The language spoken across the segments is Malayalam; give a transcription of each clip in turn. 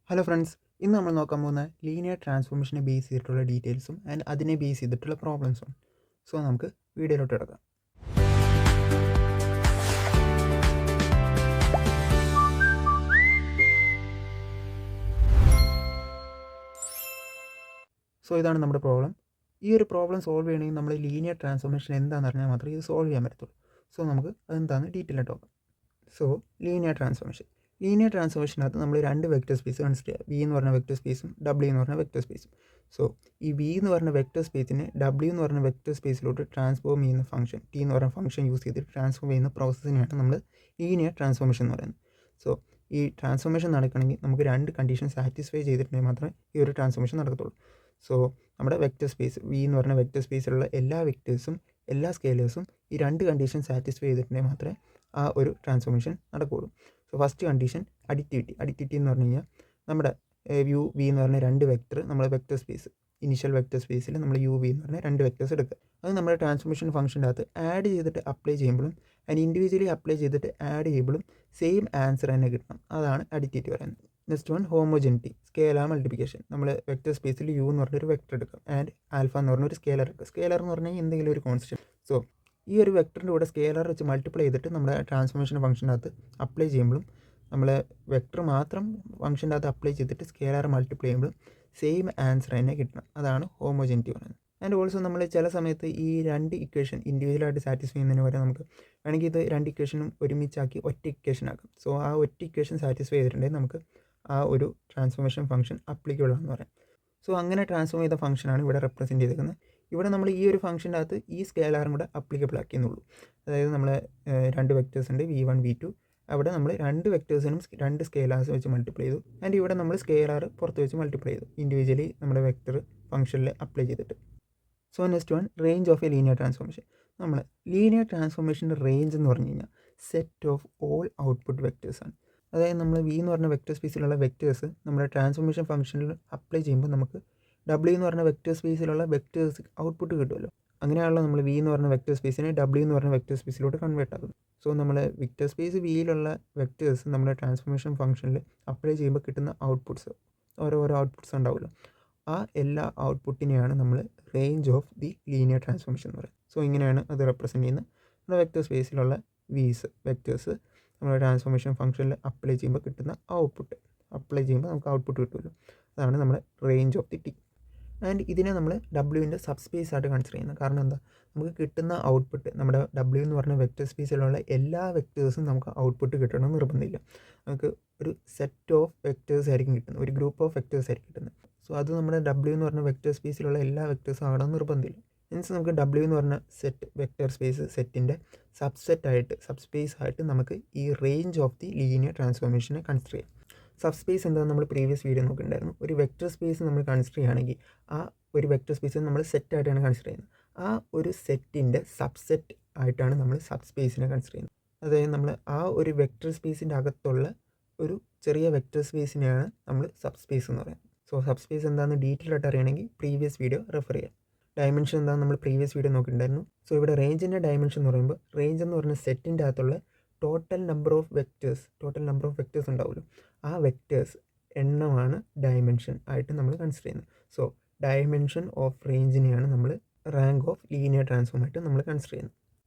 ഹലോ ഫ്രണ്ട്സ്, ഇന്ന് നമ്മൾ നോക്കാൻ പോകുന്ന ലീനിയർ ട്രാൻസ്ഫോർമേഷനെ ബേസ് ചെയ്തിട്ടുള്ള ഡീറ്റെയിൽസും ആൻഡ് അതിനെ ബേസ് ചെയ്തിട്ടുള്ള പ്രോബ്ലംസും. സോ നമുക്ക് വീഡിയോയിലോട്ട് കിടക്കാം. സോ ഇതാണ് നമ്മുടെ പ്രോബ്ലം. ഈ ഒരു പ്രോബ്ലം സോൾവ് ചെയ്യണമെങ്കിൽ നമ്മൾ ലീനിയർ ട്രാൻസ്ഫോർമേഷൻ എന്താണെന്ന് അറിഞ്ഞാൽ മാത്രമേ ഇത് സോൾവ് ചെയ്യാൻ പറ്റത്തുള്ളൂ. സോ നമുക്ക് അതെന്താണെന്ന് ഡീറ്റെയിൽ ആയിട്ട് നോക്കാം. സോ ലീനിയർ ട്രാൻസ്ഫോർമേഷനകത്ത് നമ്മൾ രണ്ട് വെക്റ്റർ സ്പേസ് കൺസിഡർ ചെയ്യുക. വി എന്ന് പറഞ്ഞ വെക്റ്റർ സ്പേസും ഡബ്ല്യു എന്ന് പറഞ്ഞ വെക്റ്റർ സ്പേസും. സോ ഈ വി എന്ന് പറഞ്ഞ വെക്റ്റർ സ്പേസിനെ ഡബ്ല്യു എന്ന് പറഞ്ഞ വെക്റ്റർ സ്പേസിലോട്ട് ട്രാൻസ്ഫോം ചെയ്യുന്ന ഫംഗ്ഷൻ, ടി എന്ന് പറഞ്ഞ ഫംഗ്ഷൻ യൂസ് ചെയ്തിട്ട് ട്രാൻസ്ഫോം ചെയ്യുന്ന പ്രോസസ്സിനെയാണ് നമ്മൾ ലീനിയർ ട്രാൻസ്ഫോർമേഷൻ എന്ന് പറയുന്നത്. സോ ഈ ട്രാൻസ്ഫോർമേഷൻ നടക്കണമെങ്കിൽ നമുക്ക് രണ്ട് കണ്ടീഷൻ സാറ്റിസ്ഫൈ ചെയ്തിട്ടുണ്ടെങ്കിൽ മാത്രമേ ഈ ഒരു ട്രാൻസ്ഫോർമേഷൻ നടക്കത്തുള്ളൂ. സോ നമ്മുടെ വെക്റ്റർ സ്പേസ് വി എന്ന് പറഞ്ഞ വെക്റ്റർ സ്പേസിലുള്ള എല്ലാ വെക്റ്റേഴ്സും എല്ലാ സ്കെയിലേഴ്സും ഈ രണ്ട് കണ്ടീഷൻ സാറ്റിസ്ഫൈ ചെയ്തിട്ടുണ്ടെങ്കിൽ മാത്രമേ ആ ഒരു ട്രാൻസ്ഫോർമേഷൻ നടക്കുകയുള്ളൂ. സോ ഫസ്റ്റ് കണ്ടീഷൻ അഡിറ്റിവിറ്റി എന്ന് പറഞ്ഞു കഴിഞ്ഞാൽ നമ്മുടെ യു വി എന്ന് പറഞ്ഞ രണ്ട് വെക്റ്റർ നമ്മൾ വെക്റ്റർ സ്പേസ് ഇനിഷ്യൽ വെക്റ്റർ സ്പേസിൽ നമ്മൾ യു വി എന്ന് പറഞ്ഞ രണ്ട് വെക്റ്റേഴ്സ് എടുക്കുക. അത് നമ്മുടെ ട്രാൻസ്ഫോർമേഷൻ ഫംഗ്ഷൻ്റെ അകത്ത് ആഡ് ചെയ്തിട്ട് അപ്ലൈ ചെയ്യുമ്പോഴും അതിന് ഇൻഡിവിജ്വലി അപ്ലൈ ചെയ്തിട്ട് ആഡ് ചെയ്യുമ്പോഴും സെയിം ആൻസർ തന്നെ കിട്ടണം. അതാണ് അഡിറ്റിവിറ്റി പറയുന്നത്. Next one homogeneity, scalar multiplication. നമ്മൾ വെക്റ്റർ സ്പേസിൽ യു എന്ന് പറഞ്ഞൊരു വെക്റ്റർ എടുക്കാം ആൻഡ് ആൽഫ എന്ന് പറഞ്ഞൊരു സ്കേലർ എടുക്കുക. സ്കേലർ എന്ന് പറഞ്ഞാൽ എന്തെങ്കിലും ഒരു കോൺസ്റ്റന്റ്. സോ ഈ ഒരു വെക്ടറിൻ്റെ കൂടെ സ്കേലർ വെച്ച് മൾട്ടിപ്ലൈ ചെയ്തിട്ട് നമ്മുടെ ട്രാൻസ്ഫോർമേഷൻ ഫംഗ്ഷൻ്റെ അകത്ത് അപ്ലൈ ചെയ്യുമ്പോഴും നമ്മൾ വെക്ടർ മാത്രം ഫംഗ്ഷൻ്റെ അകത്ത് അപ്ലൈ ചെയ്തിട്ട് സ്കേലർ മൾട്ടിപ്ലൈ ചെയ്യുമ്പോഴും സെയിം ആൻസർ തന്നെ കിട്ടണം. അതാണ് ഹോമോജനിറ്റി പറയുന്നത്. ആൻഡ് ഓൾസോ നമ്മൾ ചില സമയത്ത് ഈ രണ്ട് ഇക്വേഷൻ ഇൻഡിവിജ്വലായിട്ട് സാറ്റിസ്ഫൈ ചെയ്യുന്നതിന് വരെ നമുക്ക് വേണമെങ്കിൽ ഇത് രണ്ട് ഇക്വേഷനും ഒരുമിച്ചാക്കി ഒറ്റ ഇക്വേഷൻ ആക്കാം. സോ ആ ഒറ്റ ഇക്വേഷൻ സാറ്റിസ്ഫൈ ചെയ്തിട്ടുണ്ടെങ്കിൽ നമുക്ക് ആ ഒരു ട്രാൻസ്ഫോർമേഷൻ ഫംഗ്ഷൻ അപ്ലിക്കബിൾ ആണെന്ന് പറയാം. സോ അങ്ങനെ ട്രാൻസ്ഫോം ചെയ്ത ഫംഗ്ഷനാണ് ഇവിടെ റെപ്രസെൻറ്റ് ചെയ്തിരിക്കുന്നത്. ഇവിടെ നമ്മൾ ഈ ഒരു ഫംഗ്ഷൻ്റെ അകത്ത് ഈ സ്കേലാറും കൂടെ അപ്ലിക്കബിൾ ആക്കിയെന്നുള്ളൂ. അതായത് നമ്മൾ രണ്ട് വെക്റ്റേഴ്സ് ഉണ്ട് V1 V2. അവിടെ നമ്മൾ രണ്ട് വെക്റ്റേഴ്സിനും രണ്ട് സ്കേലാർസ് വെച്ച് മൾട്ടിപ്ലൈ ചെയ്തു. ആൻഡ് ഇവിടെ നമ്മൾ സ്കേലാർ പുറത്ത് വെച്ച് മൾട്ടിപ്ലൈ ചെയ്തു ഇൻഡിവിജ്വലി നമ്മുടെ വെക്റ്റർ ഫംഗ്ഷനിൽ അപ്ലൈ ചെയ്തിട്ട്. So next one range of A linear transformation. നമ്മൾ ലീനിയർ ട്രാൻസ്ഫോർമേഷൻ്റെ റേഞ്ച് എന്ന് പറഞ്ഞു കഴിഞ്ഞാൽ സെറ്റ് ഓഫ് ഓൾ ഔട്ട്പുട്ട് വെക്റ്റേഴ്സാണ്. അതായത് നമ്മൾ വി എന്ന് പറഞ്ഞ വെക്റ്റർ സ്പേസിലുള്ള വെക്റ്റേഴ്സ് നമ്മുടെ ട്രാൻസ്ഫോർമേഷൻ ഫംഗ്ഷനിൽ അപ്ലൈ ചെയ്യുമ്പോൾ നമുക്ക് ഡബ്ല്യു എന്ന് പറഞ്ഞ വെക്റ്റർ സ്പേസിലുള്ള വെക്റ്റേഴ്സ് ഔട്ട്പുട്ട് കിട്ടുമല്ലോ. അങ്ങനെയാണല്ലോ നമ്മൾ വി എന്ന് പറഞ്ഞ വെക്റ്റർ സ്പേസിനെ ഡബ്ല്യു എന്ന് പറഞ്ഞ വെക്റ്റർ സ്പേസിലോട്ട് കൺവേർട്ട് ആക്കുന്നത്. സോ നമ്മൾ വെക്റ്റർ സ്പേസ് വിയിലുള്ള വെക്റ്റേഴ്സ് നമ്മുടെ ട്രാൻസ്ഫോർമേഷൻ ഫംഗ്ഷനിൽ അപ്ലൈ ചെയ്യുമ്പോൾ കിട്ടുന്ന ഔട്ട്പുട്ട്സ് ഓരോരോ ഔട്ട്പുട്ട്സ് ഉണ്ടാവുമല്ലോ. ആ എല്ലാ ഔട്ട്പുട്ടിനെയാണ് നമ്മൾ range of the linear transformation എന്ന് പറയുന്നത്. സോ ഇങ്ങനെയാണ് അത് റെപ്രസെൻറ്റ് ചെയ്യുന്നത്. നമ്മുടെ വെക്റ്റർ സ്പേസിലുള്ള വീസ് വെക്റ്റേഴ്സ് നമ്മുടെ ട്രാൻസ്ഫോർമേഷൻ ഫംഗ്ഷനിൽ അപ്ലൈ ചെയ്യുമ്പോൾ കിട്ടുന്ന ഔട്ട്പുട്ട് അപ്ലൈ ചെയ്യുമ്പോൾ നമുക്ക് ഔട്ട്പുട്ട് കിട്ടുമല്ലോ. അതാണ് നമ്മുടെ range of the T. And ഇതിനെ നമ്മൾ ഡബ്ല്യുവിൻ്റെ സബ് സ്പേസ് ആയിട്ട് കൺസിഡർ ചെയ്യുന്നത്. കാരണം എന്താ, നമുക്ക് കിട്ടുന്ന ഔട്ട്പുട്ട് നമ്മുടെ ഡബ്ല്യു എന്ന് പറഞ്ഞ വെക്റ്റർ സ്പേസിലുള്ള എല്ലാ വെക്റ്റേഴ്സും നമുക്ക് ഔട്ട്പുട്ട് കിട്ടണമെന്ന് നിർബന്ധമില്ല. നമുക്ക് ഒരു സെറ്റ് ഓഫ് വെക്റ്റേഴ്സ് ആയിരിക്കും കിട്ടുന്നത്, ഒരു ഗ്രൂപ്പ് ഓഫ് വെക്റ്റേഴ്സ് ആയിരിക്കും കിട്ടുന്നത്. സോ അത് നമ്മുടെ ഡബ്ല്യു എന്ന് പറഞ്ഞ വെക്റ്റർ സ്പേസിലുള്ള എല്ലാ വെക്റ്റേഴ്സും ആകണമെന്ന് നിർബന്ധമില്ല. മീൻസ് നമുക്ക് ഡബ്ല്യു എന്ന് പറഞ്ഞ സെറ്റ് വെക്റ്റർ സ്പേസ് സെറ്റിൻ്റെ സബ് സ്പേസ് ആയിട്ട് നമുക്ക് ഈ റേഞ്ച് ഓഫ് ദി ലീനിയർ ട്രാൻസ്ഫോർമേഷനെ കൺസിഡർ ചെയ്യാം. സബ് സ്പേസ് എന്താണെന്ന് നമ്മൾ പ്രീവിയസ് വീഡിയോ നോക്കിയിട്ടുണ്ടായിരുന്നു. ഒരു വെക്റ്റർ സ്പേസ് നമ്മൾ കൺസിഡർ ചെയ്യുകയാണെങ്കിൽ ആ ഒരു വെക്റ്റർ സ്പേസ് നമ്മൾ സെറ്റായിട്ടാണ് കൺസിഡർ ചെയ്യുന്നത്. ആ ഒരു സെറ്റിൻ്റെ സബ്സെറ്റ് ആയിട്ടാണ് നമ്മൾ സബ് സ്പേസിനെ കൺസിഡർ ചെയ്യുന്നത്. അതായത് നമ്മൾ ആ ഒരു വെക്റ്റർ സ്പേസിൻ്റെ അകത്തുള്ള ഒരു ചെറിയ വെക്റ്റർ സ്പേസിനെയാണ് നമ്മൾ സബ് സ്പേസ് എന്ന് പറയുന്നത്. സോ സബ് സ്പേസ് എന്താണെന്ന് ഡീറ്റെയിൽ ആയിട്ട് അറിയണമെങ്കിൽ പ്രീവിയസ് വീഡിയോ റെഫർ ചെയ്യാം. ഡയമെൻഷൻ എന്താണെന്ന് നമ്മൾ പ്രീവിയസ് വീഡിയോ നോക്കിയിട്ടുണ്ടായിരുന്നു. സോ ഇവിടെ റേഞ്ചിൻ്റെ ഡയമെൻഷൻ എന്ന് പറയുമ്പോൾ റേഞ്ച് എന്ന് പറഞ്ഞ സെറ്റിൻ്റെ അകത്തുള്ള ടോട്ടൽ നമ്പർ ഓഫ് വെക്റ്റേഴ്സ് ഉണ്ടാവുമല്ലോ, ആ വെക്റ്റേഴ്സ് എണ്ണമാണ് ഡയമെൻഷൻ ആയിട്ട് നമ്മൾ കൺസിഡർ ചെയ്യുന്നത്. സോ ഡയമെൻഷൻ ഓഫ് റേഞ്ചിനെയാണ് നമ്മൾ റാങ്ക് ഓഫ് ലീനിയർ ട്രാൻസ്ഫോം ആയിട്ട് നമ്മൾ കൺസിഡർ ചെയ്യുന്നത്.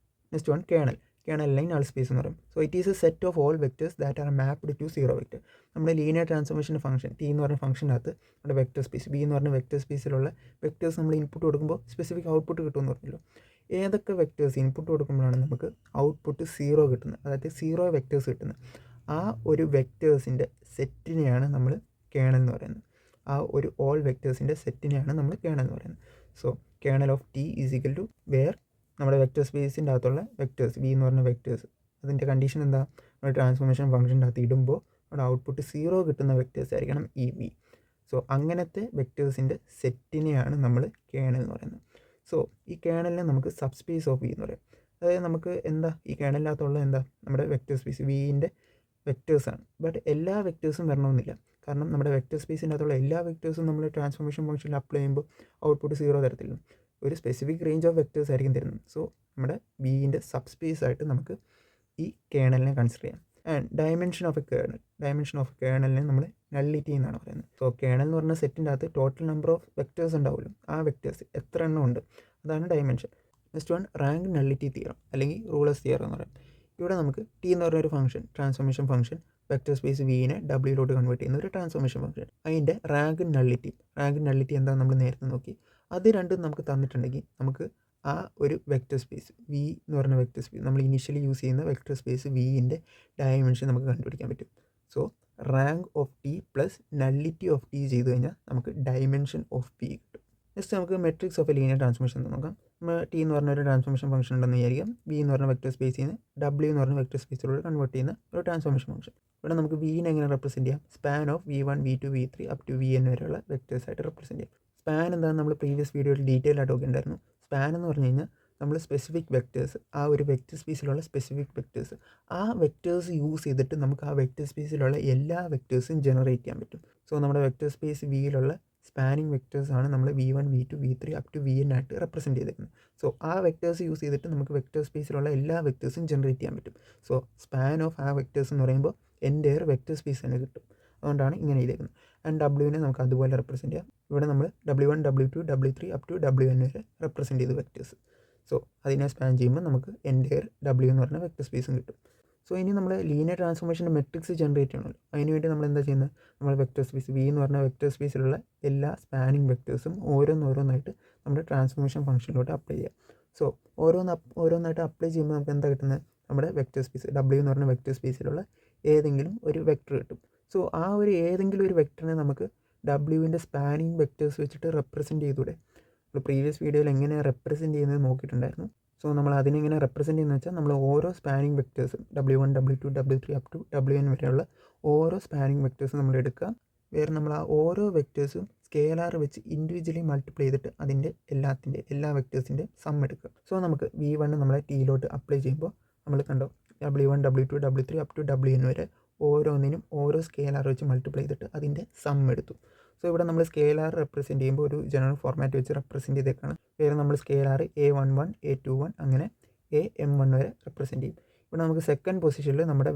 Next one kernel line null space എന്ന് പറയും. So it is a set of all vectors that are mapped to zero vector. നമ്മുടെ ലീനിയർ ട്രാൻസ്ഫോർമേഷൻ്റെ ഫംഗ്ഷൻ ടി എന്ന് പറഞ്ഞ ഫംഗ്ഷനകത്ത് നമ്മുടെ വെക്റ്റർ സ്പേസ് ബി എന്ന് പറഞ്ഞ വെക്റ്റർ സ്പേസിലുള്ള വെക്റ്റേഴ്സ് നമ്മൾ ഇൻപുട്ട് കൊടുക്കുമ്പോൾ സ്പെസിഫിക് ഔട്ട്പുട്ട് കിട്ടുമെന്ന് പറഞ്ഞല്ലോ. ഏതൊക്കെ വെക്റ്റേഴ്സ് ഇൻപുട്ട് കൊടുക്കുമ്പോഴാണ് നമുക്ക് ഔട്ട്പുട്ട് സീറോ കിട്ടുന്നത്, അതായത് സീറോ വെക്റ്റേഴ്സ് കിട്ടുന്നത്, ആ ഒരു വെക്റ്റേഴ്സിൻ്റെ സെറ്റിനെയാണ് നമ്മൾ കേണൽ എന്ന് പറയുന്നത്. ആ ഒരു ഓൾ വെക്റ്റേഴ്സിൻ്റെ സെറ്റിനെയാണ് നമ്മൾ കേണൽ എന്ന് പറയുന്നത്. So kernel of T is equal to where നമ്മുടെ വെക്റ്റർ സ്പേസിൻ്റെ അകത്തുള്ള വെക്റ്റേഴ്സ് വി എന്ന് പറഞ്ഞ വെക്റ്റേഴ്സ്, അതിൻ്റെ കണ്ടീഷൻ എന്താ, നമ്മുടെ ട്രാൻസ്ഫോർമേഷൻ ഫംഗ്ഷൻ്റെ അകത്ത് ഇടുമ്പോൾ നമ്മുടെ ഔട്ട്പുട്ട് സീറോ കിട്ടുന്ന വെക്റ്റേഴ്സ് ആയിരിക്കണം ഈ വി. സോ അങ്ങനത്തെ വെക്റ്റേഴ്സിൻ്റെ സെറ്റിനെയാണ് നമ്മൾ കേണൽ എന്ന് പറയുന്നത്. സോ ഈ കേണലിനെ നമുക്ക് സബ് സ്പേസ് ഓഫ് വി എന്ന് പറയും. അതായത് നമുക്ക് എന്താ ഈ കേണലിനകത്തുള്ള എന്താ നമ്മുടെ വെക്റ്റർ സ്പേസ് വിൻ്റെ വെക്റ്റേഴ്സാണ്. ബട്ട് എല്ലാ വെക്റ്റേഴ്സും വരണമെന്നില്ല. കാരണം നമ്മുടെ വെക്റ്റർ സ്പേസിൻ്റെ അകത്തുള്ള എല്ലാ വെക്റ്റേഴ്സും നമ്മൾ ട്രാൻസ്ഫോർമേഷൻ ഫംഗ്ഷനിൽ അപ്ലൈ ചെയ്യുമ്പോൾ ഔട്ട്പുട്ട് സീറോ തരത്തില്ല, ഒരു സ്പെസിഫിക് റേഞ്ച് ഓഫ് വെക്റ്റേഴ്സ് ആയിരിക്കും തരുന്നത്. സോ നമ്മുടെ വിൻ്റെ സബ് സ്പേസ് ആയിട്ട് നമുക്ക് ഈ കേണലിനെ കൺസിഡർ ചെയ്യാം. ആൻഡ് ഡയമെൻഷൻ ഓഫ് എ കേർണലിനെ നമ്മൾ നള്ളിറ്റി എന്നാണ് പറയുന്നത്. സോ കേർണൽ എന്ന് പറഞ്ഞ സെറ്റിൻ്റെ അകത്ത് ടോട്ടൽ നമ്പർ ഓഫ് വെക്റ്റേഴ്സ് ഉണ്ടാവുമല്ലോ, ആ വെക്റ്റേഴ്സ് എത്ര എണ്ണം ഉണ്ട് അതാണ് dimension. Next one rank nullity theorem അല്ലെങ്കിൽ റൂളേഴ്സ് തിയറം എന്ന് പറയും. ഇവിടെ നമുക്ക് ടി എന്ന് പറഞ്ഞൊരു function, transformation function, vector space വിനെ ഡബ്ല്യൂയിലോട്ട് കൺവേർട്ട് ചെയ്യുന്ന ഒരു ട്രാൻസ്ഫോർമേഷൻ ഫംഗ്ഷൻ. അതിൻ്റെ റാങ്ക് നള്ളിറ്റി എന്താണെന്ന് നമ്മൾ നേരത്തെ നോക്കി. അത് രണ്ടും നമുക്ക് തന്നിട്ടുണ്ടെങ്കിൽ നമുക്ക് ആ ഒരു വെക്റ്റർ സ്പേസ് വി എന്ന് പറഞ്ഞ വെക്റ്റർ സ്പേസ്, നമ്മൾ ഇനിഷ്യലി യൂസ് ചെയ്യുന്ന വെക്റ്റർ സ്പേസ് വിൻ്റെ ഡയമെൻഷൻ നമുക്ക് കണ്ടുപിടിക്കാൻ പറ്റും. So rank of T plus nullity of T ചെയ്ത് കഴിഞ്ഞാൽ നമുക്ക് ഡയമെൻഷൻ ഓഫ് പി കിട്ടും. നെക്സ്റ്റ് നമുക്ക് matrix of A linear transformation നോക്കാം. നമ്മൾ ടി എന്ന് പറഞ്ഞ ഒരു ട്രാൻസ്ഫോർമേഷൻ ഫംഗ്ഷൻ ഉണ്ടെന്ന് വിചാരിക്കാം. വി എന്ന് പറഞ്ഞ വെക്റ്റർ സ്പേസിൽ നിന്ന് ഡബ്ല്യൂ എന്ന് പറഞ്ഞ വെക്റ്റർ സ്പേസിലൂടെ കൺവേർട്ട് ചെയ്യുന്ന ഒരു ട്രാൻസ്ഫോർമേഷൻ ഫംഗ്ഷൻ. ഇവിടെ നമുക്ക് വിനെ എങ്ങനെ റെപ്രസെൻറ്റ് ചെയ്യാം? Span of V1 V2 V3 up to V N വരെയുള്ള വെക്റ്റേഴ്സ് ആയിട്ട് റെപ്രസെൻറ്റ് ചെയ്യാം. സ്പാൻ എന്താണെന്ന് നമ്മൾ പ്രീവിയസ് വീഡിയോയിൽ ഡീറ്റെയിൽ ആയിട്ട് ഒക്കെ ഉണ്ടായിരുന്നു. സ്പാൻ എന്ന് പറഞ്ഞു കഴിഞ്ഞാൽ നമ്മൾ സ്പെസിഫിക് വെക്റ്റേഴ്സ്, ആ ഒരു വെക്റ്റർ സ്പേസിലുള്ള സ്പെസിഫിക് വെക്റ്റേഴ്സ്, ആ വെക്റ്റേഴ്സ് യൂസ് ചെയ്തിട്ട് നമുക്ക് ആ വെക്റ്റർ സ്പേസിലുള്ള എല്ലാ വെക്റ്റേഴ്സും ജനറേറ്റ് ചെയ്യാൻ പറ്റും. സോ നമ്മുടെ വെക്റ്റർ സ്പേസ് വിയിലുള്ള സ്പാനിങ് വെക്റ്റേഴ്സ് ആണ് നമ്മൾ V1 V2 V3 up to VN ആയിട്ട് റെപ്രസെൻറ്റ് ചെയ്തേക്കുന്നത്. സോ ആ വെക്റ്റേഴ്സ് യൂസ് ചെയ്തിട്ട് നമുക്ക് വെക്റ്റർ സ്പേസിലുള്ള എല്ലാ വെക്റ്റേഴ്സും ജനറേറ്റ് ചെയ്യാൻ പറ്റും. സോ സ്പാൻ ഓഫ് ആ വെക്റ്റേഴ്സ് എന്ന് പറയുമ്പോൾ എൻ്റെ വെക്റ്റർ സ്പേസ് തന്നെ കിട്ടും. അതുകൊണ്ടാണ് ഇങ്ങനെ ചെയ്തേക്കുന്നത്. ആൻഡ് ഡബ്ല്യൂവിനെ നമുക്ക് അതുപോലെ റെപ്രസെൻറ്റ് ചെയ്യാം. ഇവിടെ നമ്മൾ W1 W2 W3 up to WN വരെ റെപ്രസെൻറ്റ് ചെയ്ത വെക്റ്റേഴ്സ്. സോ അതിനെ സ്പാൻ ചെയ്യുമ്പോൾ നമുക്ക് എൻ്റെ W എന്ന് പറഞ്ഞ വെക്റ്റർ സ്പേസും കിട്ടും. സോ ഇനി നമ്മൾ ലീനിയർ ട്രാൻസ്ഫോർമേഷൻ്റെ മെട്രിക്സ് ജനറേറ്റ് ചെയ്യണമല്ലോ. അതിനുവേണ്ടി നമ്മൾ എന്താ ചെയ്യുന്നത്? നമ്മൾ വെക്റ്റർ സ്പേസ് വി എന്ന് പറഞ്ഞ വെക്റ്റർ സ്പേസിലുള്ള എല്ലാ സ്പാനിങ് വെക്റ്റേഴ്സും ഓരോന്നോരോന്നായിട്ട് നമ്മുടെ ട്രാൻസ്ഫോർമേഷൻ ഫംഗ്ഷനിലോട്ട് അപ്ലൈ ചെയ്യുക. സോ ഓരോന്നായിട്ട് അപ്ലൈ ചെയ്യുമ്പോൾ നമുക്ക് എന്താ കിട്ടുന്നത്? നമ്മുടെ വെക്റ്റർ സ്പേസ് W എന്ന് പറഞ്ഞ വെക്റ്റർ സ്പേസിലുള്ള ഏതെങ്കിലും ഒരു വെക്റ്റർ കിട്ടും. സോ ആ ഒരു ഏതെങ്കിലും ഒരു വെക്റ്ററിനെ നമുക്ക് ഡബ്ല്യുവിൻ്റെ സ്പാനിങ് വെക്റ്റേഴ്സ് വെച്ചിട്ട് റെപ്രസെൻറ്റ് ചെയ്തൂടെ? നമ്മൾ പ്രീവിയസ് വീഡിയോയിൽ എങ്ങനെ റെപ്രസെൻറ്റ് ചെയ്യുന്നത് നോക്കിയിട്ടുണ്ടായിരുന്നു. സോ നമ്മൾ അതിനെങ്ങനെ റെപ്രസെൻറ്റ് ചെയ്യുന്നത് വെച്ചാൽ നമ്മൾ ഓരോ സ്പാനിങ് വെക്റ്റേഴ്സും W1 W2 W3 up to WN വരെയുള്ള ഓരോ സ്പാനിങ് വെക്റ്റേഴ്സും നമ്മൾ എടുക്കുക. വേറെ നമ്മൾ ആ ഓരോ വെക്റ്റേഴ്സും സ്കെയിലാർ വെച്ച് ഇൻഡിവിജ്വലി മൾട്ടിപ്ലൈ ചെയ്തിട്ട് അതിൻ്റെ എല്ലാ വെക്റ്റേഴ്സിൻ്റെ സം എടുക്കുക. സോ നമുക്ക് V1 നമ്മളെ ടിയിലോട്ട് അപ്ലൈ ചെയ്യുമ്പോൾ നമ്മൾ കണ്ടോ W1 W2 W3 up to WN വരെ ഓരോന്നിനും ഓരോ സ്കെയിലാർ വെച്ച് മൾട്ടിപ്ലൈ ചെയ്തിട്ട് അതിൻ്റെ സം എടുത്തു. സോ ഇവിടെ നമ്മൾ സ്കെയിലാർ റെപ്രസെൻറ്റ് ചെയ്യുമ്പോൾ ഒരു ജനറൽ ഫോർമാറ്റ് വെച്ച് റെപ്രസെൻറ്റ് ചെയ്തേക്കാണ്. വേറെ നമ്മൾ സ്കെയിലാർ A11 A21 അങ്ങനെ AM1 വരെ റെപ്രസെൻറ്റ് ചെയ്യും. ഇവിടെ നമുക്ക് സെക്കൻഡ് പൊസിഷനിൽ നമ്മുടെ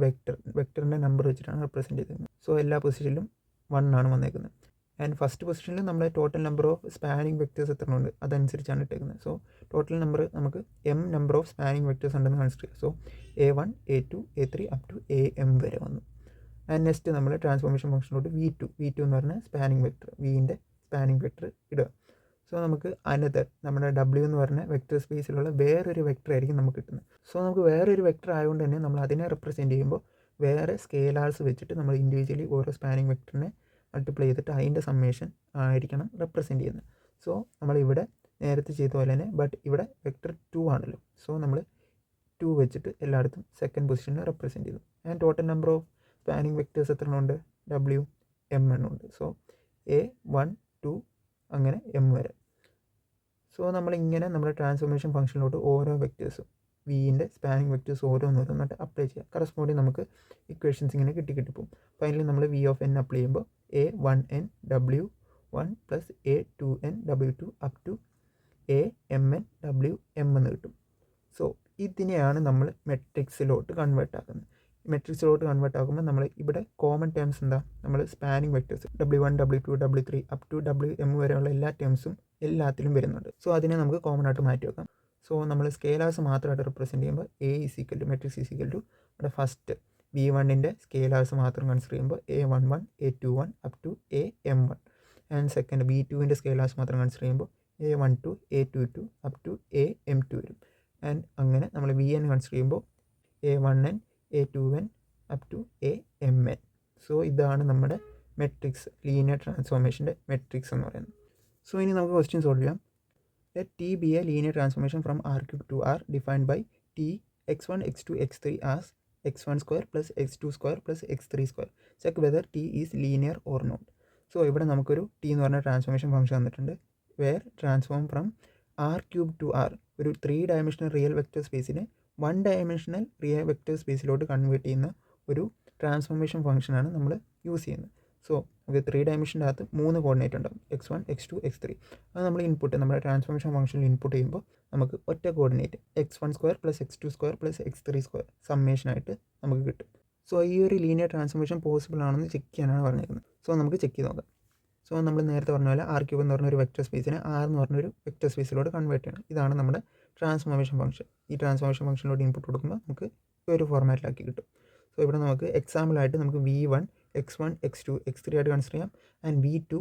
വെക്റ്ററിൻ്റെ നമ്പർ വെച്ചിട്ടാണ് റെപ്രസെൻറ്റ് ചെയ്തേക്കുന്നത്. സോ എല്ലാ പൊസിഷനിലും 1 ആണ് വന്നേക്കുന്നത്. ആൻഡ് ഫസ്റ്റ് പൊസിഷനിൽ നമ്മൾ total number of spanning vectors എത്ര ഉണ്ട് അതനുസരിച്ചാണ് ഇട്ടേക്കുന്നത്. സോ ടോട്ടൽ നമ്പർ നമുക്ക് നമ്പർ ഓഫ് സ്പാനിങ് വെക്റ്റേഴ്സ് ഉണ്ടെന്ന് കൺസിഡർ ചെയ്യുക. So A1 A2 A3 up to AM വരെ വന്നു. ആൻഡ് നെക്സ്റ്റ് നമ്മൾ ട്രാൻസ്ഫോർമേഷൻ ഫംഗ്ഷനിലോട്ട് V2 എന്ന് പറഞ്ഞ സ്പാനിങ് വെക്റ്റർ, വിൻ്റെ സ്പാനിങ് വെക്റ്റർ ഇടുക. സോ നമുക്ക് നമ്മുടെ W എന്ന് പറഞ്ഞ വെക്റ്റർ സ്പേസിലുള്ള വേറൊരു വെക്റ്റർ ആയിരിക്കും നമുക്ക് കിട്ടുന്നത്. സോ നമുക്ക് വേറൊരു വെക്റ്റർ ആയതുകൊണ്ട് തന്നെ നമ്മൾ അതിനെ റെപ്രസെൻറ്റ് ചെയ്യുമ്പോൾ വേറെ സ്കെയിലാർസ് വെച്ചിട്ട് നമ്മൾ ഇൻഡിവിജ്വലി ഓരോ സ്പാനിങ് വെക്റ്ററിനെ മൾട്ടിപ്ലൈ ചെയ്തിട്ട് അതിൻ്റെ സമ്മേഷൻ ആയിരിക്കണം റെപ്രസെൻറ്റ് ചെയ്യുന്നത്. സോ നമ്മളിവിടെ നേരത്തെ ചെയ്ത പോലെ തന്നെ, ബട്ട് ഇവിടെ വെക്റ്റർ 2 ആണല്ലോ. സോ നമ്മൾ 2 വെച്ചിട്ട് എല്ലായിടത്തും സെക്കൻഡ് പൊസിഷനിൽ റെപ്രസെൻറ്റ് ചെയ്തു. And total number of spanning vectors എത്ര ഉണ്ട്? M ഉണ്ട്. സോ A1 2 അങ്ങനെ M വരെ. സോ നമ്മളിങ്ങനെ നമ്മുടെ ട്രാൻസ്ഫോർമേഷൻ ഫംഗ്ഷനിലോട്ട് ഓരോ വെക്റ്റേഴ്സും വിൻ്റെ സ്പാനിങ് വെക്റ്റേഴ്സ് ഓരോന്നോരോന്നായിട്ട് അപ്ലൈ ചെയ്യുക. കറസ്പോണ്ടിങ് നമുക്ക് ഇക്വേഷൻസ് ഇങ്ങനെ കിട്ടിപ്പോകും. ഫൈനലി നമ്മൾ V of n അപ്ലൈ ചെയ്യുമ്പോൾ A1n W1 plus A2n W2 up to AMn WM എന്ന് കിട്ടും. സോ ഇതിനെയാണ് നമ്മൾ മെട്രിക്സിലോട്ട് കൺവേർട്ട് ആക്കുന്നത്. മെട്രിക്സിലോട്ട് കൺവേർട്ട് ആക്കുമ്പോൾ നമ്മൾ ഇവിടെ കോമൺ ടേംസ് എന്താ? നമ്മൾ spanning vectors W1 W2 W3 up to WM വരെയുള്ള എല്ലാ ടേംസും എല്ലാത്തിലും വരുന്നുണ്ട്. സോ അതിനെ നമുക്ക് കോമൺ ആയിട്ട് മാറ്റി വെക്കാം. സോ നമ്മൾ സ്കെയിലാർസ് മാത്രമായിട്ട് റെപ്രസെൻറ്റ് ചെയ്യുമ്പോൾ മെട്രിക്സ് ഈക്വൽ ടു നമ്മുടെ ഫസ്റ്റ് V1ൻ്റെ സ്കെയിലാർസ് മാത്രം കൺസിഡർ ചെയ്യുമ്പോൾ A11 A21 up to AM1. And second V2ൻ്റെ സ്കെയിലാർസ് മാത്രം കൺസിഡർ ചെയ്യുമ്പോൾ A12 A22 up to AM2 വരും. ആൻഡ് അങ്ങനെ നമ്മൾ VN കൺസിഡർ ചെയ്യുമ്പോൾ A1n A2n up to AMn. So ഇതാണ് നമ്മുടെ മെട്രിക്സ്, ലീനിയർ ട്രാൻസ്ഫോർമേഷൻ്റെ മെട്രിക്സ് എന്ന് പറയുന്നത്. സോ ഇനി നമുക്ക് ക്വസ്റ്റ്യൻ സോൾവ് ചെയ്യാം. Let T be a linear transformation from R³ to R defined by T x1 x2 x3 as x1 square plus x2 square plus x3 square. Check whether T is linear or not. So ഇവിടെ നമുക്കൊരു T എന്ന് പറഞ്ഞ ട്രാൻസ്ഫോർമേഷൻ ഫംഗ്ഷൻ തന്നിട്ടുണ്ട്. Where transform from R³ to R, ഒരു 3 ഡയമെൻഷണൽ റിയൽ വെക്റ്റർ സ്പേസിനെ 1 ഡയമെൻഷണൽ റിയൽ വെക്റ്റർ സ്പേസിലോട്ട് കൺവേർട്ട് ചെയ്യുന്ന ഒരു ട്രാൻസ്ഫോർമേഷൻ ഫംഗ്ഷനാണ് നമ്മൾ യൂസ് ചെയ്യുന്നത്. സോ നമുക്ക് 3 ഡയമെൻഷൻ്റെ അകത്ത് 3 കോർഡിനേറ്റ് ഉണ്ടാവും, x1 x2 x3. അത് നമ്മൾ നമ്മുടെ ട്രാൻസ്ഫോർമേഷൻ ഫംഗ്ഷനിൽ ഇൻപുട്ട് ചെയ്യുമ്പോൾ നമുക്ക് ഒറ്റ coordinate x1 square plus x2 square plus x3 square സമ്മേഷനായിട്ട് നമുക്ക് കിട്ടും. സോ ഈ ഒരു ലീനിയർ ട്രാൻസ്ഫോർമേഷൻ പോസിബിൾ ആണെന്ന് ചെക്ക് ചെയ്യാനാണ് പറഞ്ഞിരിക്കുന്നത്. സോ നമുക്ക് ചെക്ക് ചെയ്ത് നോക്കാം. സോ നമ്മൾ നേരത്തെ പറഞ്ഞ പോലെ ആർ ക്യൂബ് എന്ന് പറഞ്ഞൊരു വെക്റ്റർ സ്പേസിനെ ആർ എന്ന് പറഞ്ഞൊരു വെക്റ്റർ സ്പേസിലോട്ട് കൺവേർട്ട് ചെയ്യണം. ഇതാണ് നമ്മുടെ ട്രാൻസ്ഫോർമേഷൻ ഫംഗ്ഷൻ. ഈ ട്രാൻസ്ഫോർമേഷൻ ഫംഗ്ഷനിലോട്ട് ഇൻപുട്ട് കൊടുക്കുമ്പോൾ നമുക്ക് ഈ ഒരു ഫോർമാറ്റിലാക്കി കിട്ടും. സോ ഇവിടെ നമുക്ക് എക്സാമ്പിളായിട്ട് നമുക്ക് v1 x1 x2 x3 ആയിട്ട് കൺസിഡർ ചെയ്യാം, and v2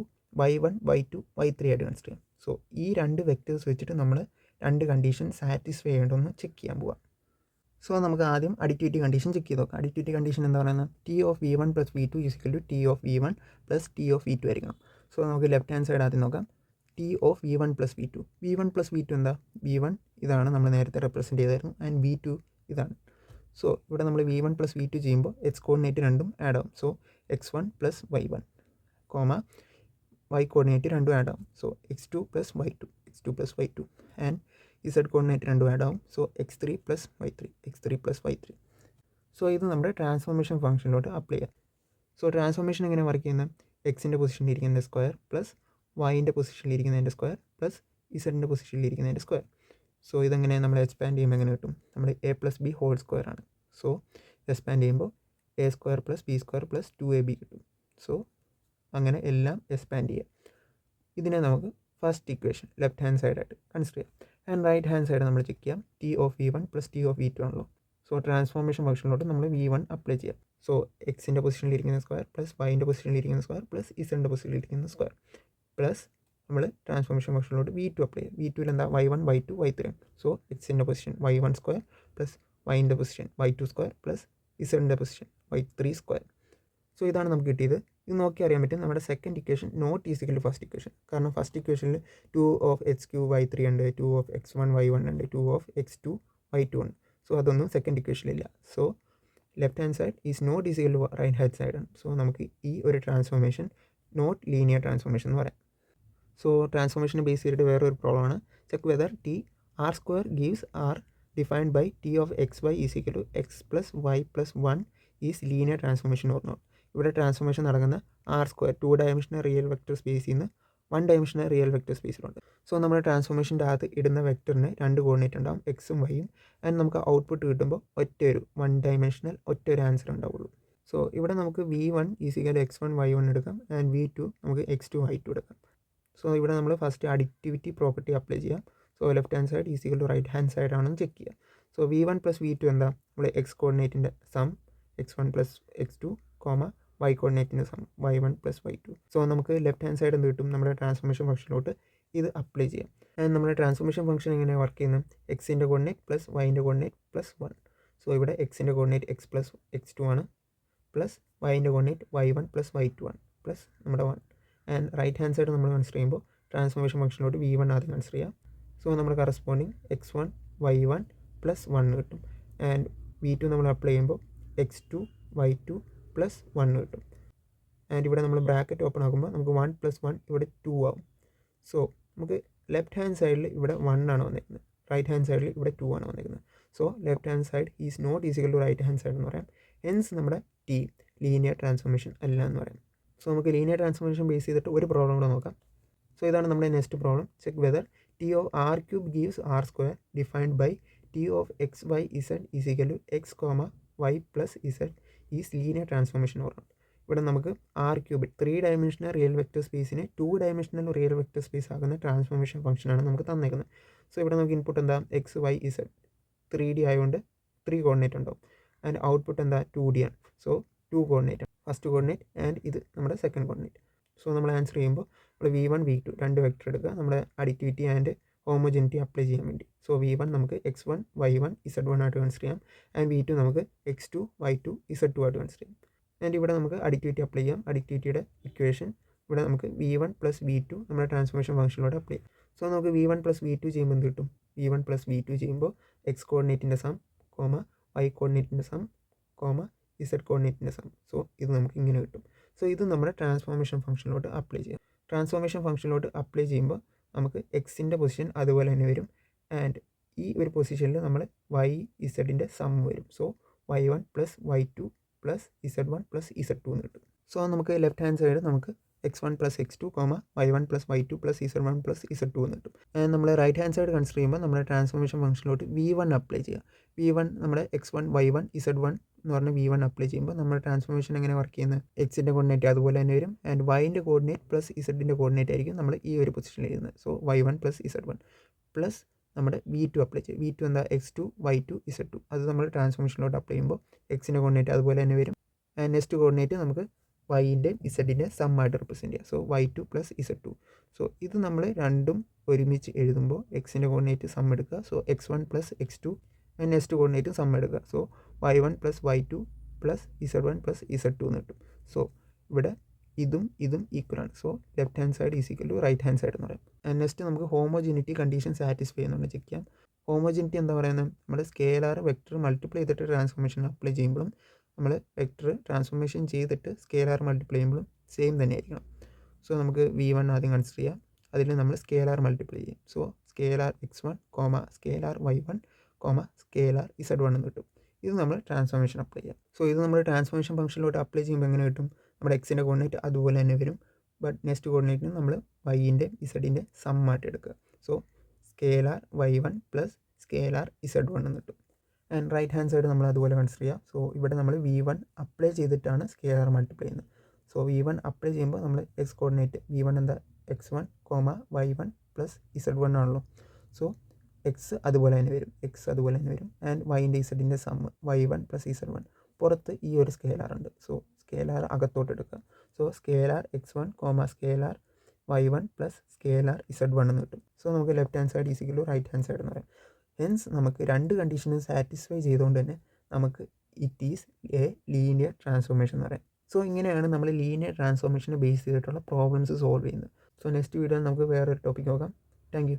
y1 y2 y3 ആയിട്ട് കൺസിഡർ ചെയ്യാം. സോ ഈ രണ്ട് വെക്റ്റേഴ്സ് വെച്ചിട്ട് നമ്മൾ രണ്ട് കണ്ടീഷൻ സാറ്റിസ്ഫൈ ചെയ്യേണ്ടതെന്ന് ചെക്ക് ചെയ്യാൻ പോവാം. സോ നമുക്ക് ആദ്യം അഡിറ്റിവിറ്റി കണ്ടീഷൻ ചെക്ക് ചെയ്ത് നോക്കാം. അഡിറ്റിവിറ്റി കണ്ടീഷൻ എന്താ പറയുന്നത്? T of v1 plus v2 equal to T of v1 plus T of v2 ആയിരിക്കണം. സോ നമുക്ക് ലെഫ്റ്റ് ഹാൻഡ് സൈഡ് ആദ്യം നോക്കാം. T of v1 plus v1 plus v2 എന്താ? v1 ഇതാണ് നമ്മൾ നേരത്തെ റെപ്രസെൻറ്റ് ചെയ്തായിരുന്നു, ആൻഡ് v2 ഇതാണ്. സോ ഇവിടെ നമ്മൾ v1 പ്ലസ് v2 ചെയ്യുമ്പോൾ എക്സ് കോർഡിനേറ്റ് രണ്ടും ആഡ് ആവും. So x1 plus y1 comma y coordinate രണ്ടും ആഡ് ആവും. So x2 plus y2 and z coordinate രണ്ടും ആഡ് ആവും. So x3 plus y3. So ഇത് നമ്മുടെ ട്രാൻസ്ഫോർമേഷൻ ഫംഗ്ഷനിലോട്ട് അപ്ലൈ ചെയ്യാം. സോ ട്രാൻസ്ഫോർമേഷൻ എങ്ങനെ വർക്ക് ചെയ്യുന്നത്? എക്സിൻ്റെ പൊസിഷനിൽ ഇരിക്കുന്നതിൻ്റെ സ്ക്വയർ പ്ലസ് വൈൻ്റെ പൊസിഷനിൽ ഇരിക്കുന്നതിൻ്റെ സ്ക്വയർ പ്ലസ് ഇസഡിൻ്റെ പൊസിഷനിൽ ഇരിക്കുന്നതിൻ്റെ സ്ക്വയർ. സോ ഇതെങ്ങനെ നമ്മൾ എക്സ്പാൻഡ് ചെയ്യുമ്പോൾ എങ്ങനെ കിട്ടും? നമ്മൾ a plus B whole square ആണ്. സോ എക്സ്പാൻഡ് ചെയ്യുമ്പോൾ a square plus B square plus 2ab കിട്ടും. സോ അങ്ങനെ എല്ലാം എക്സ്പാൻഡ് ചെയ്യുക. ഇതിനെ നമുക്ക് ഫസ്റ്റ് ഇക്വേഷൻ ലെഫ്റ്റ് ഹാൻഡ് സൈഡായിട്ട് കൺസിഡർ ചെയ്യാം. ആൻഡ് റൈറ്റ് ഹാൻഡ് സൈഡ് നമ്മൾ ചെക്ക് ചെയ്യാം. T of v1 plus T of v2 ആണല്ലോ. സോ ട്രാൻസ്ഫോർമേഷൻ ഫംഗ്ഷനിലോട്ട് നമ്മൾ v1 അപ്ലൈ ചെയ്യാം. സോ എക്സിൻ്റെ പൊസിഷനിൽ ഇരിക്കുന്ന സ്ക്വയർ പ്ലസ് വൈൻ്റെ പൊസിഷനിൽ ഇരിക്കുന്ന സ്ക്വയർ പ്ലസ് ഇസഡിൻ്റെ പൊസിഷനിൽ ഇരിക്കുന്ന സ്ക്വയർ പ്ലസ് നമ്മൾ ട്രാൻസ്ഫോർമേഷൻ ഫംഗ്ഷനിലോട്ട് v2 അപ്ലൈ ചെയ്യാം. v2ൽ എന്താ? y1 y2 y3. സോ എക്സിൻ്റെ പൊസിഷൻ y1 സ്ക്വയർ പ്ലസ് വൈൻ്റെ പൊസിഷൻ y2 സ്ക്വയർ പ്ലസ് ഇസഡിൻ്റെ പൊസിഷൻ y3 സ്ക്വയർ. സോ ഇതാണ് നമുക്ക് കിട്ടിയത്. ഇത് നോക്കി അറിയാൻ പറ്റും നമ്മുടെ second equation not is equal to first equation. കാരണം ഫസ്റ്റ് ഇക്വേഷനിൽ 2 ഓഫ് x3 y3 ഉണ്ട്, 2 ഓഫ് x1 y1 ഉണ്ട്, 2 ഓഫ് x2 y2 ഉണ്ട്. സോ അതൊന്നും സെക്കൻഡ് ഇക്വേഷനിലില്ല. So left hand side is not is equal to right hand side ആണ്. സോ നമുക്ക് ഈ ഒരു ട്രാൻസ്ഫോർമേഷൻ നോട്ട് ലീനിയർ ട്രാൻസ്ഫോർമേഷൻ എന്ന് പറയാം. സോ ട്രാൻസ്ഫോർമേഷനെ ബേസ് ചെയ്തിട്ട് വേറൊരു പ്രോബ്ലമാണ്. Check whether T R square gives R defined by T of X Y is equal to X plus Y plus 1 is linear transformation or not. ഇവിടെ ട്രാൻസ്ഫോർമേഷൻ നടക്കുന്ന R square 2 dimensional real vector സ്പേസിൽ നിന്ന് 1 ഡയമെൻഷണൽ റിയൽ വെക്റ്റർ സ്പേസിലുണ്ട്. സോ നമ്മുടെ ട്രാൻസ്ഫോർമേഷൻ്റെ അകത്ത് ഇടുന്ന വെക്റ്ററിന് 2 കോർഡിനേറ്റ് ഉണ്ടാവും, എക്സും വൈയും. ആൻഡ് നമുക്ക് ഔട്ട്പുട്ട് കിട്ടുമ്പോൾ ഒറ്റ 1 ഡയമെൻഷണൽ ഒരു ആൻസർ ഉണ്ടാവുള്ളൂ. സോ ഇവിടെ നമുക്ക് v1 ഈസിക്കൽ x1 y1 എടുക്കാം, ആൻഡ് v2 നമുക്ക് x2 y2 എടുക്കാം. സോ ഇവിടെ നമ്മൾ ഫസ്റ്റ് അഡിക്റ്റിവിറ്റി പ്രോപ്പർട്ടി അപ്ലൈ ചെയ്യാം. So left hand side is equal to right hand side ആണെന്ന് ചെക്ക് ചെയ്യാം. സോ v1 പ്ലസ് v2 എന്താ? നമ്മൾ എക്സ് കോർഡിനേറ്റിൻ്റെ sum x1 plus x2 comma y കോർഡിനേറ്റിൻ്റെ sum y1 plus y2. So നമുക്ക് ലെഫ്റ്റ് ഹാൻഡ് സൈഡ് എന്ത് കിട്ടും? നമ്മുടെ ട്രാൻസ്ഫോർമേഷൻ ഫംഗ്ഷനിലോട്ട് ഇത് അപ്ലൈ ചെയ്യാം. ആൻഡ് നമ്മുടെ ട്രാൻസ്ഫോർമേഷൻ ഫംഗ്ഷൻ എങ്ങനെയാണ് വർക്ക് ചെയ്യുന്നത്? എക്സിൻ്റെ കോർഡിനേറ്റ് പ്ലസ് വൈൻ്റെ കോർഡിനേറ്റ് പ്ലസ് 1. സോ ഇവിടെ എക്സിൻ്റെ കോർഡിനേറ്റ് എക്സ് പ്ലസ് x2 ആണ്, പ്ലസ് വൈൻ്റെ കോർഡിനേറ്റ് y1 പ്ലസ് y2 ആണ്, പ്ലസ് നമ്മുടെ 1. ആൻഡ് റൈറ്റ് ഹാൻഡ് സൈഡ് നമ്മൾ കൺസിഡർ ചെയ്യുമ്പോൾ ട്രാൻസ്ഫോർമേഷൻ ഫംഗ്ഷനിലോട്ട് v1 ആദ്യം കൺസിഡർ ചെയ്യാം. സോ നമ്മുടെ കറസ്പോണ്ടിങ് x1 y1 പ്ലസ് 1 കിട്ടും. ആൻഡ് v2 നമ്മൾ അപ്ലൈ ചെയ്യുമ്പോൾ x2 y2 പ്ലസ് 1 കിട്ടും. ആൻഡ് ഇവിടെ നമ്മൾ ബ്രാക്കറ്റ് ഓപ്പൺ ആക്കുമ്പോൾ നമുക്ക് 1 പ്ലസ് 1 ഇവിടെ 2 ആവും. സോ നമുക്ക് ലെഫ്റ്റ് ഹാൻഡ് സൈഡിൽ ഇവിടെ 1 ആണ് വന്നിരിക്കുന്നത്, റൈറ്റ് ഹാൻഡ് സൈഡിൽ ഇവിടെ 2 ആണ് വന്നിരിക്കുന്നത്. So left hand side is not is equal to right hand side എന്ന് പറയാം. ഹെൻസ് നമ്മുടെ ടി ലീനിയർ ട്രാൻസ്ഫോർമേഷൻ അല്ല എന്ന് പറയാം. സോ നമുക്ക് ലീനിയർ ട്രാൻസ്ഫോർമേഷൻ ബേസ് ചെയ്തിട്ട് ഒരു പ്രോബ്ലം കൂടെ നോക്കാം. സോ ഇതാണ് നമ്മുടെ next problem. Check whether T of R cube gives R square defined by T of X Y Z is equal to X comma Y plus Z is linear transformation ഓർമ്മ. ഇവിടെ നമുക്ക് R cube 3 dimensional real vector സ്പേസിനെ 2 ഡയമെൻഷണൽ റിയൽ വെക്റ്റർ സ്പേസ് ആകുന്ന ട്രാൻസ്ഫോർമേഷൻ ഫംഗ്ഷനാണ് നമുക്ക് തന്നേക്കുന്നത്. സോ ഇവിടെ നമുക്ക് ഇൻപുട്ട് എന്താ? എക്സ് വൈ ഇസഡ് 3D ആയതുകൊണ്ട് 3 കോർഡിനേറ്റ് ഉണ്ടാവും. ആൻഡ് ഔട്ട്പുട്ട് എന്താ? 2D ആണ്. So 2 coordinate, first coordinate and ഇത് നമ്മുടെ സെക്കൻഡ് കോർഡിനേറ്റ്. സോ നമ്മൾ ആൻസർ ചെയ്യുമ്പോൾ നമ്മൾ v1 v2 2 വെക്റ്റർ എടുക്കുക, നമ്മുടെ അഡിക്റ്റിവിറ്റി ആൻഡ് ഹോമോജനിറ്റി അപ്ലൈ ചെയ്യാൻ വേണ്ടി. സോ v1 നമുക്ക് x1 y1 z1 ആയിട്ട് കൺസിഡർ ചെയ്യാം, ആൻഡ് v2 നമുക്ക് x2 y2 z2 ആയിട്ട് കൺസിഡർ ചെയ്യാം. ആൻഡ് ഇവിടെ നമുക്ക് അഡിക്റ്റിവിറ്റി അപ്ലൈ ചെയ്യാം. അഡിക്റ്റിവിറ്റിയുടെ ഇക്വേഷൻ ഇവിടെ നമുക്ക് v1 പ്ലസ് v2 നമ്മുടെ ട്രാൻസ്ഫോർമേഷൻ ഫംഗ്ഷനിലൂടെ അപ്ലൈ ചെയ്യാം. സോ നമുക്ക് v1 പ്ലസ് v2 ചെയ്യുമ്പോൾ എന്ത് കിട്ടും? v1 പ്ലസ് v2 ചെയ്യുമ്പോൾ എക്സ് കോർഡിനേറ്റിൻ്റെ സം കോമ വൈ കോർഡിനേറ്റിൻ്റെ സം കോമ ഇസഡ് കോർഡിനേറ്റിൻ്റെ സം. സോ ഇത് നമുക്ക് ഇങ്ങനെ കിട്ടും. സോ ഇത് നമ്മുടെ ട്രാൻസ്ഫോർമേഷൻ ഫംഗ്ഷനിലോട്ട് അപ്ലൈ ചെയ്യാം. ട്രാൻസ്ഫോർമേഷൻ ഫംഗ്ഷനിലോട്ട് അപ്ലൈ ചെയ്യുമ്പോൾ നമുക്ക് എക്സിൻ്റെ പൊസിഷൻ അതുപോലെ തന്നെ വരും, ആൻഡ് ഈ ഒരു പൊസിഷനിൽ നമ്മൾ വൈ ഇസഡിൻ്റെ സം വരും. So y1 plus y2 plus z1 plus z2 എന്ന് കിട്ടും. സോ നമുക്ക് ലെഫ്റ്റ് ഹാൻഡ് സൈഡ് നമുക്ക് x1 plus x2 y1 plus y2 plus z1 plus z2 എന്ന് കിട്ടും. നമ്മൾ റൈറ്റ് ഹാൻഡ് സൈഡ് കൺസിഡർ ചെയ്യുമ്പോൾ നമ്മുടെ ട്രാൻസ്ഫോർമേഷൻ ഫംഗ്ഷനിലോട്ട് v1 അപ്ലൈ ചെയ്യുക. v1 നമ്മുടെ x1 y1 z1 എന്ന് പറഞ്ഞാൽ V1 അപ്ലൈ ചെയ്യുമ്പോൾ നമ്മുടെ ട്രാൻസ്ഫോർമേഷൻ എങ്ങനെ വർക്ക് ചെയ്യുന്നത്, എക്സിൻ്റെ കോർഡിനേറ്റ് അതുപോലെ തന്നെ വരും. ആൻഡ് വൈൻ്റെ കോർഡിനേറ്റ് പ്ലസ് ഇസഡിൻ്റെ കോർഡിനേറ്റ് ആയിരിക്കും നമ്മൾ ഈ ഒരു പൊസിഷനിൽ ഇരുന്നത്. So Y1 plus Z1 plus നമ്മുടെ V2 അപ്ലൈ ചെയ്യും. V2 എന്താ X2 Y2 Z2. അത് നമ്മൾ ട്രാൻസ്ഫോർമേഷനിലോട്ട് അപ്ലൈ ചെയ്യുമ്പോൾ എക്സിൻ്റെ കോർഡിനേറ്റ് അതുപോലെ തന്നെ വരും. ആൻഡ് നെക്സ്റ്റ് കോർഡിനേറ്റ് നമുക്ക് വൈൻ്റെയും ഇസഡിൻ്റെ സമ്മായിട്ട് റെപ്രസെൻറ്റ് ചെയ്യുക. So Y2 plus Z2. So ഇത് നമ്മൾ രണ്ടും ഒരുമിച്ച് എഴുതുമ്പോൾ എക്സിൻ്റെ കോർഡിനേറ്റ് സം എടുക്കുക. So X1 plus X2 and next coordinate sum എടുക്കുക. So Y1 plus Y2 plus Z1 plus Z2 എന്ന് കിട്ടും. സോ ഇവിടെ ഇതും ഈക്വൽ ആണ്. So left hand side is equal to right hand side എന്ന് പറയും. ആൻഡ് നെക്സ്റ്റ് നമുക്ക് ഹോമോജിനിറ്റി കണ്ടീഷൻ സാറ്റിസ്ഫൈ ചെയ്യുന്നുണ്ട് ചെക്ക് ചെയ്യാം. ഹോമോജിനിറ്റി എന്താ പറയുന്നത്, നമ്മൾ സ്കേലാർ വെക്ടർ മൾട്ടിപ്ലൈ ചെയ്തിട്ട് ട്രാൻസ്ഫോർമേഷൻ അപ്ലൈ ചെയ്യുമ്പോഴും നമ്മൾ വെക്ടർ ട്രാൻസ്ഫോർമേഷൻ ചെയ്തിട്ട് സ്കേലാർ മൾട്ടിപ്ലൈ ചെയ്യുമ്പോഴും സെയിം തന്നെ ആയിരിക്കണം. സോ നമുക്ക് V1 ആദ്യം കൺസിഡർ ചെയ്യാം. അതിൽ നമ്മൾ സ്കേലാർ മൾട്ടിപ്ലൈ ചെയ്യും. So scalar X1 scalar Y1 scalar Z1 എന്ന് കിട്ടും. ഇത് നമ്മൾ ട്രാൻസ്ഫോർമേഷൻ അപ്ലൈ ചെയ്യാം. സോ ഇത് നമ്മൾ ട്രാൻസ്ഫോർമേഷൻ ഫംഗ്ഷനിലോട്ട് അപ്ലൈ ചെയ്യുമ്പോൾ എങ്ങനെ കിട്ടും, നമ്മുടെ എക്സിൻ്റെ കോർഡിനേറ്റ് അതുപോലെ തന്നെ വരും. ബട്ട് നെക്സ്റ്റ് കോർഡിനേറ്റിന് നമ്മൾ വൈൻ്റെ ഇസഡിൻ്റെ സമ്മായിട്ട് എടുക്കുക. So scalar Y1 plus scalar Z1 എന്ന് കിട്ടും. ആൻഡ് റൈറ്റ് ഹാൻഡ് സൈഡ് നമ്മൾ അതുപോലെ കൺസിഡർ ചെയ്യാം. സോ ഇവിടെ നമ്മൾ V1 അപ്ലൈ ചെയ്തിട്ടാണ് സ്കേലാർ മൾട്ടിപ്ലൈ ചെയ്യുന്നത്. സോ V1 അപ്ലൈ ചെയ്യുമ്പോൾ നമ്മൾ എക്സ് കോർഡിനേറ്റ് V1 എന്താ X1 Y1 പ്ലസ് Z1 ആണല്ലോ. സോ എക്സ് അതുപോലെ തന്നെ വരും. ആൻഡ് വൈൻ്റെ ഇസഡിൻ്റെ സമ്മ് Y1 പ്ലസ് Z1. പുറത്ത് ഈ ഒരു സ്കേലാർ ഉണ്ട്. സോ സ്കേലാർ അകത്തോട്ട് എടുക്കുക. So scalar X1 scalar Y1 plus scalar Z1 എന്ന് കിട്ടും. സോ നമുക്ക് left hand side is equal to right hand side എന്ന് പറയാം. ഹെൻസ് നമുക്ക് രണ്ട് കണ്ടീഷനും സാറ്റിസ്ഫൈ ചെയ്തുകൊണ്ട് തന്നെ നമുക്ക് it is A linear transformation എന്ന് പറയാം. സോ ഇങ്ങനെയാണ് നമ്മൾ ലീനിയർ ട്രാൻസ്ഫോർമേഷനെ ബേസ് ചെയ്തിട്ടുള്ള പ്രോബ്ലംസ് സോൾവ് ചെയ്യുന്നത്. സോ നെക്സ്റ്റ് വീഡിയോയിൽ നമുക്ക് വേറൊരു ടോപ്പിക് നോക്കാം. Thank you.